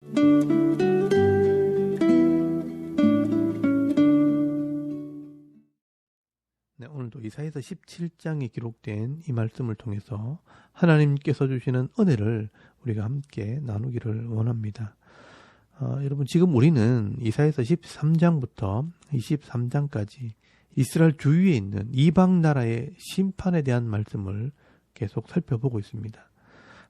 네, 오늘도 이사야서 17장에 기록된 이 말씀을 통해서 하나님께서 주시는 은혜를 우리가 함께 나누기를 원합니다. 여러분, 지금 우리는 이사야서 13장부터 23장까지 이스라엘 주위에 있는 이방 나라의 심판에 대한 말씀을 계속 살펴보고 있습니다.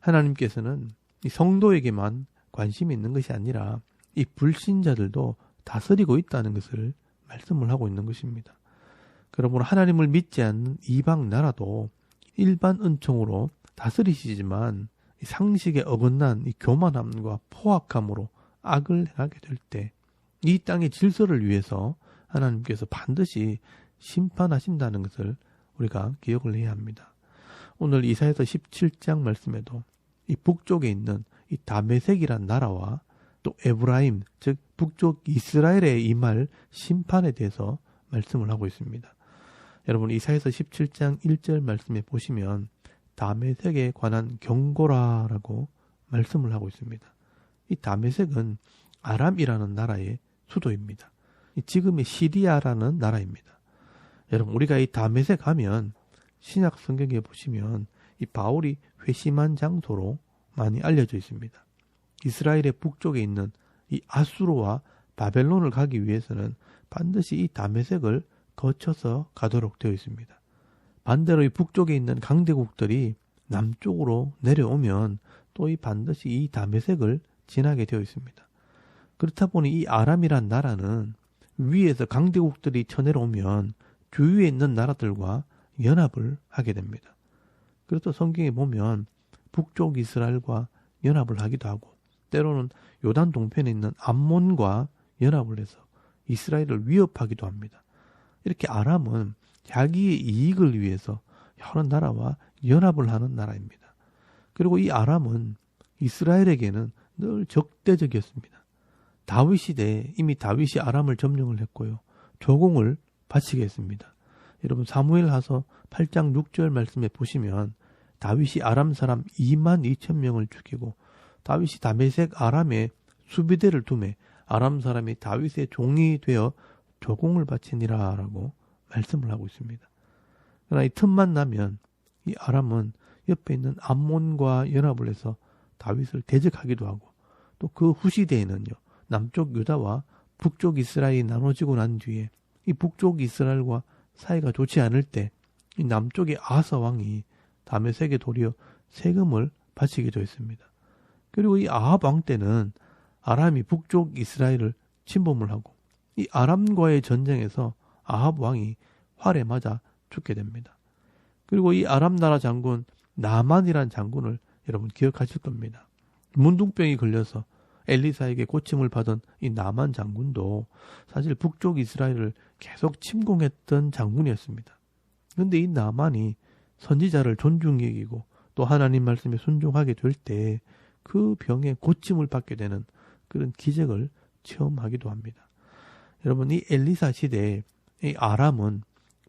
하나님께서는 이 성도에게만 관심이 있는 것이 아니라 이 불신자들도 다스리고 있다는 것을 말씀을 하고 있는 것입니다. 그러므로 하나님을 믿지 않는 이방 나라도 일반 은총으로 다스리시지만 상식에 어긋난 이 교만함과 포악함으로 악을 행하게 될 때 이 땅의 질서를 위해서 하나님께서 반드시 심판하신다는 것을 우리가 기억을 해야 합니다. 오늘 이사야서 17장 말씀에도 이 북쪽에 있는 이 다메섹이란 나라와 또 에브라임, 즉 북쪽 이스라엘에 임할 심판에 대해서 말씀을 하고 있습니다. 여러분, 이사야서 17장 1절 말씀에 보시면 다메섹에 관한 경고라라고 말씀을 하고 있습니다. 이 다메섹은 아람이라는 나라의 수도입니다. 지금의 시리아라는 나라입니다. 여러분, 우리가 이 다메섹 하면 신약 성경에 보시면 이 바울이 회심한 장소로 많이 알려져 있습니다. 이스라엘의 북쪽에 있는 이 아수르와 바벨론을 가기 위해서는 반드시 이 다메섹을 거쳐서 가도록 되어 있습니다. 반대로 이 북쪽에 있는 강대국들이 남쪽으로 내려오면 또 이 반드시 이 다메섹을 지나게 되어 있습니다. 그렇다 보니 이 아람이란 나라는 위에서 강대국들이 쳐내려오면 주위에 있는 나라들과 연합을 하게 됩니다. 그래서 성경에 보면 북쪽 이스라엘과 연합을 하기도 하고 때로는 요단 동편에 있는 암몬과 연합을 해서 이스라엘을 위협하기도 합니다. 이렇게 아람은 자기의 이익을 위해서 여러 나라와 연합을 하는 나라입니다. 그리고 이 아람은 이스라엘에게는 늘 적대적이었습니다. 다윗 시대에 이미 다윗이 아람을 점령을 했고요. 조공을 바치게 했습니다. 여러분, 사무엘하서 8장 6절 말씀에 보시면 다윗이 아람 사람 2만 2천 명을 죽이고 다윗이 다메섹 아람에 수비대를 두매 아람 사람이 다윗의 종이 되어 조공을 바치니라 라고 말씀을 하고 있습니다. 그러나 이 틈만 나면 이 아람은 옆에 있는 암몬과 연합을 해서 다윗을 대적하기도 하고 또 그 후시대에는요, 남쪽 유다와 북쪽 이스라엘이 나눠지고 난 뒤에 이 북쪽 이스라엘과 사이가 좋지 않을 때 이 남쪽의 아사 왕이 다메섹에 도리어 세금을 바치게 되었습니다. 그리고 이 아합 왕 때는 아람이 북쪽 이스라엘을 침범을 하고 이 아람과의 전쟁에서 아합 왕이 활에 맞아 죽게 됩니다. 그리고 이 아람 나라 장군 나만이란 장군을 여러분 기억하실 겁니다. 문둥병이 걸려서 엘리사에게 고침을 받은 이 나만 장군도 사실 북쪽 이스라엘을 계속 침공했던 장군이었습니다. 그런데 이 나만이 선지자를 존중히 여기고 또 하나님 말씀에 순종하게 될 때 그 병에 고침을 받게 되는 그런 기적을 체험하기도 합니다. 여러분, 이 엘리사 시대에 이 아람은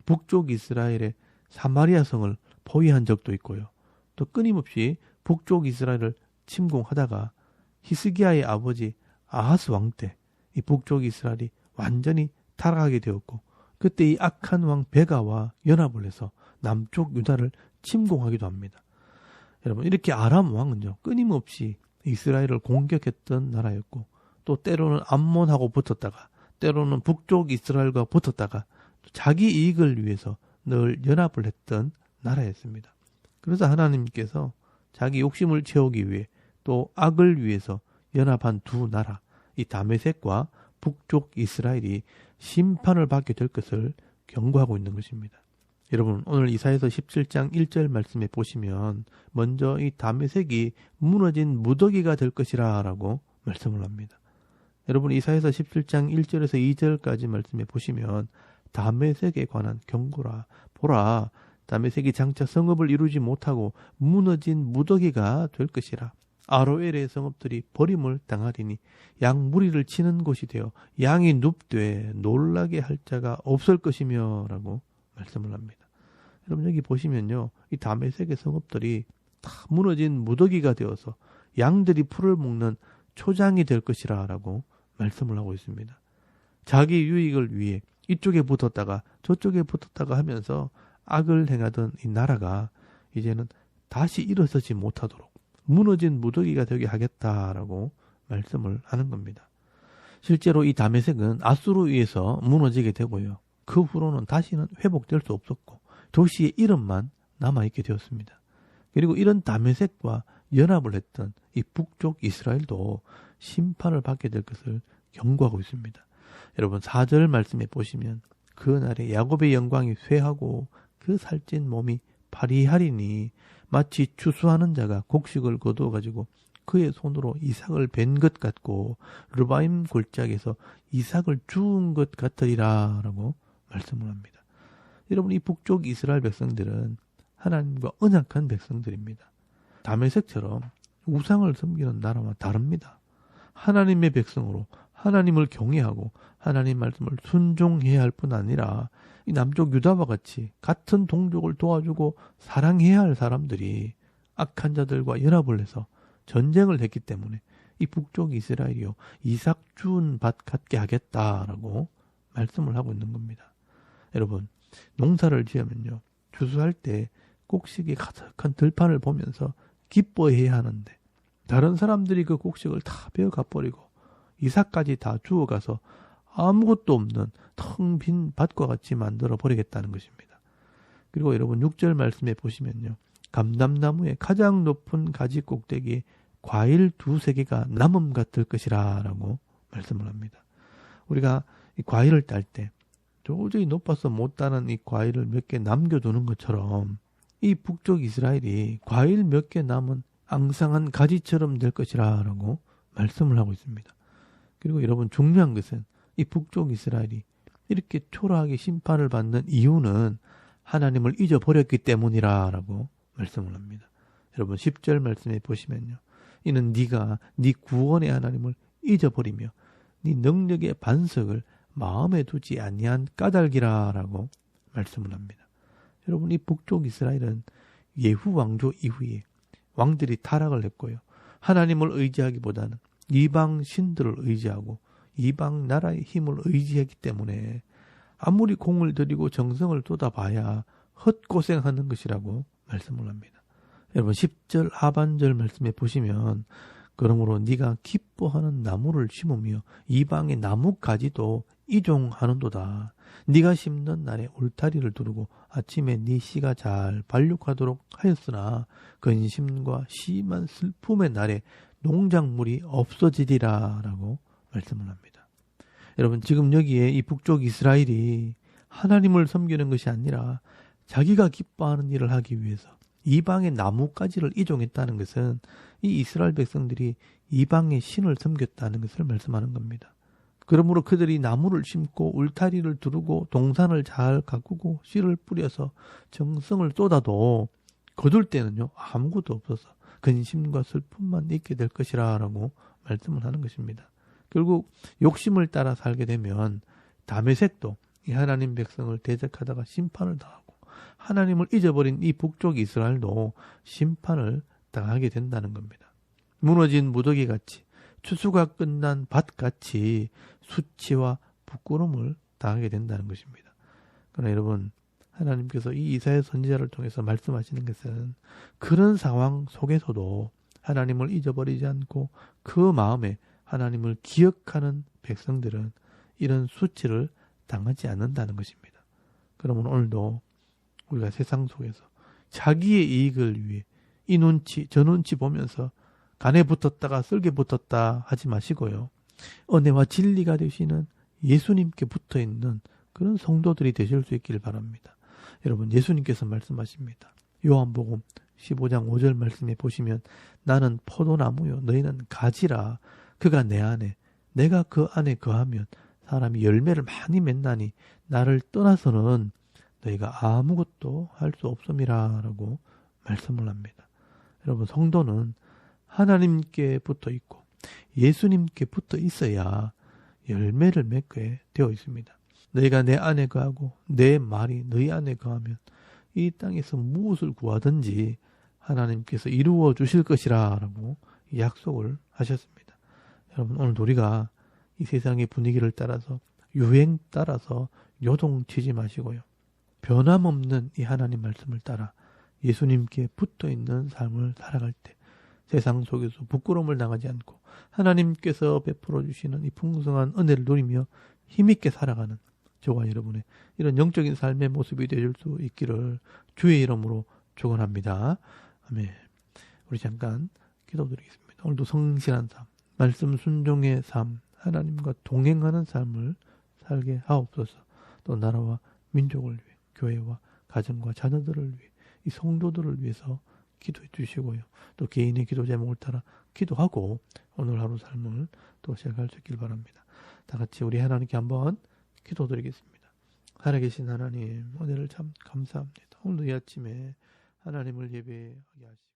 북쪽 이스라엘의 사마리아 성을 포위한 적도 있고요. 또 끊임없이 북쪽 이스라엘을 침공하다가 히스기야의 아버지 아하스 왕 때 이 북쪽 이스라엘이 완전히 타락하게 되었고 그때 이 악한 왕 베가와 연합을 해서 남쪽 유다를 침공하기도 합니다. 여러분, 이렇게 아람 왕은요, 끊임없이 이스라엘을 공격했던 나라였고 또 때로는 암몬하고 붙었다가 때로는 북쪽 이스라엘과 붙었다가 자기 이익을 위해서 늘 연합을 했던 나라였습니다. 그래서 하나님께서 자기 욕심을 채우기 위해 또 악을 위해서 연합한 두 나라, 이 다메섹과 북쪽 이스라엘이 심판을 받게 될 것을 경고하고 있는 것입니다. 여러분, 오늘 이사야서 17장 1절 말씀에 보시면 먼저 이 다메섹이 무너진 무더기가 될 것이라 라고 말씀을 합니다. 여러분, 이사야서 17장 1절에서 2절까지 말씀에 보시면 다메섹에 관한 경고라. 보라, 다메섹이 장차 성읍을 이루지 못하고 무너진 무더기가 될 것이라. 아로엘의 성읍들이 버림을 당하리니 양 무리를 치는 곳이 되어 양이 눕되 놀라게 할 자가 없을 것이며 라고 말씀을 합니다. 여러분, 여기 보시면요, 이 다메섹의 성읍들이 다 무너진 무더기가 되어서 양들이 풀을 먹는 초장이 될 것이라 라고 말씀을 하고 있습니다. 자기 유익을 위해 이쪽에 붙었다가 저쪽에 붙었다가 하면서 악을 행하던 이 나라가 이제는 다시 일어서지 못하도록 무너진 무더기가 되게 하겠다라고 말씀을 하는 겁니다. 실제로 이 다메섹은 아수르에 의해서 무너지게 되고요. 그 후로는 다시는 회복될 수 없었고 도시의 이름만 남아있게 되었습니다. 그리고 이런 다메섹과 연합을 했던 이 북쪽 이스라엘도 심판을 받게 될 것을 경고하고 있습니다. 여러분 4절 말씀에 보시면 그날에 야곱의 영광이 쇠하고 그 살찐 몸이 파리하리니 마치 추수하는 자가 곡식을 거두어가지고 그의 손으로 이삭을 벤 것 같고 르바임 골짜기에서 이삭을 주운 것 같으리라 라고 말씀을 합니다. 여러분 이 북쪽 이스라엘 백성들은 하나님과 언약한 백성들입니다. 다메섹처럼 우상을 섬기는 나라와 다릅니다. 하나님의 백성으로 하나님을 경외하고 하나님 말씀을 순종해야 할 뿐 아니라 이 남쪽 유다와 같이 같은 동족을 도와주고 사랑해야 할 사람들이 악한 자들과 연합을 해서 전쟁을 했기 때문에 이 북쪽 이스라엘이요 이삭 주운 밭 같게 하겠다라고 말씀을 하고 있는 겁니다. 여러분 농사를 지으면요 추수할 때 곡식이 가득한 들판을 보면서 기뻐해야 하는데 다른 사람들이 그 곡식을 다 베어가 버리고 이삭까지 다 주워가서 아무것도 없는 텅 빈 밭과 같이 만들어 버리겠다는 것입니다. 그리고 여러분 6절 말씀에 보시면요. 감람나무의 가장 높은 가지 꼭대기에 과일 2-3개가 남음 같을 것이라 라고 말씀을 합니다. 우리가 이 과일을 딸 때 도저히 높아서 못 따는 이 과일을 몇 개 남겨두는 것처럼 이 북쪽 이스라엘이 과일 몇 개 남은 앙상한 가지처럼 될 것이라 라고 말씀을 하고 있습니다. 그리고 여러분 중요한 것은 이 북쪽 이스라엘이 이렇게 초라하게 심판을 받는 이유는 하나님을 잊어버렸기 때문이라 라고 말씀을 합니다. 여러분 10절 말씀에 보시면요. 이는 네가 네 구원의 하나님을 잊어버리며 네 능력의 반석을 마음에 두지 아니한 까닭이라 라고 말씀을 합니다. 여러분 이 북쪽 이스라엘은 예후 왕조 이후에 왕들이 타락을 했고요. 하나님을 의지하기보다는 이방 신들을 의지하고 이방 나라의 힘을 의지했기 때문에 아무리 공을 들이고 정성을 쏟아봐야 헛고생하는 것이라고 말씀을 합니다. 여러분 10절 하반절 말씀에 보시면 그러므로 네가 기뻐하는 나무를 심으며 이방의 나뭇가지도 이종하는도다. 네가 심는 날에 울타리를 두르고 아침에 네 씨가 잘 발육하도록 하였으나 근심과 심한 슬픔의 날에 농작물이 없어지리라 라고 말씀을 합니다. 여러분 지금 여기에 이 북쪽 이스라엘이 하나님을 섬기는 것이 아니라 자기가 기뻐하는 일을 하기 위해서 이방의 나뭇가지를 이종했다는 것은 이 이스라엘 백성들이 이방의 신을 섬겼다는 것을 말씀하는 겁니다. 그러므로 그들이 나무를 심고 울타리를 두르고 동산을 잘 가꾸고 씨를 뿌려서 정성을 쏟아도 거둘 때는요 아무것도 없어서 근심과 슬픔만 있게 될 것이라 라고 말씀을 하는 것입니다. 결국 욕심을 따라 살게 되면 다메섹도 이 하나님 백성을 대적하다가 심판을 당하고 하나님을 잊어버린 이 북쪽 이스라엘도 심판을 당하게 된다는 겁니다. 무너진 무더기같이 추수가 끝난 밭같이 수치와 부끄러움을 당하게 된다는 것입니다. 그러나 여러분 하나님께서 이 이사야 선지자를 통해서 말씀하시는 것은 그런 상황 속에서도 하나님을 잊어버리지 않고 그 마음에 하나님을 기억하는 백성들은 이런 수치를 당하지 않는다는 것입니다. 그러면 오늘도 우리가 세상 속에서 자기의 이익을 위해 이 눈치 저 눈치 보면서 간에 붙었다가 쓸개 붙었다 하지 마시고요. 은혜와 진리가 되시는 예수님께 붙어있는 그런 성도들이 되실 수 있기를 바랍니다. 여러분 예수님께서 말씀하십니다. 요한복음 15장 5절 말씀에 보시면 나는 포도나무요 너희는 가지라. 그가 내 안에 내가 그 안에 거하면 사람이 열매를 많이 맺나니 나를 떠나서는 너희가 아무것도 할 수 없음이라 라고 말씀을 합니다. 여러분 성도는 하나님께 붙어 있고 예수님께 붙어 있어야 열매를 맺게 되어 있습니다. 너희가 내 안에 거하고 내 말이 너희 안에 거하면 이 땅에서 무엇을 구하든지 하나님께서 이루어 주실 것이라 라고 약속을 하셨습니다. 여러분, 오늘도 우리가 이 세상의 분위기를 따라서, 유행 따라서 요동치지 마시고요. 변함없는 이 하나님 말씀을 따라 예수님께 붙어 있는 삶을 살아갈 때 세상 속에서 부끄러움을 당하지 않고 하나님께서 베풀어 주시는 이 풍성한 은혜를 누리며 힘있게 살아가는 저와 여러분의 이런 영적인 삶의 모습이 되줄 수 있기를 주의 이름으로 축원합니다. 아멘. 우리 잠깐 기도드리겠습니다. 오늘도 성실한 삶, 말씀 순종의 삶, 하나님과 동행하는 삶을 살게 하옵소서. 또 나라와 민족을 위해, 교회와 가정과 자녀들을 위해, 이 성도들을 위해서 기도해 주시고요. 또 개인의 기도 제목을 따라 기도하고 오늘 하루 삶을 또 시작할 수 있길 바랍니다. 다 같이 우리 하나님께 한번 기도드리겠습니다. 살아계신 하나님, 은혜를 참 감사합니다. 오늘도 이 아침에 하나님을 예배하게 하시고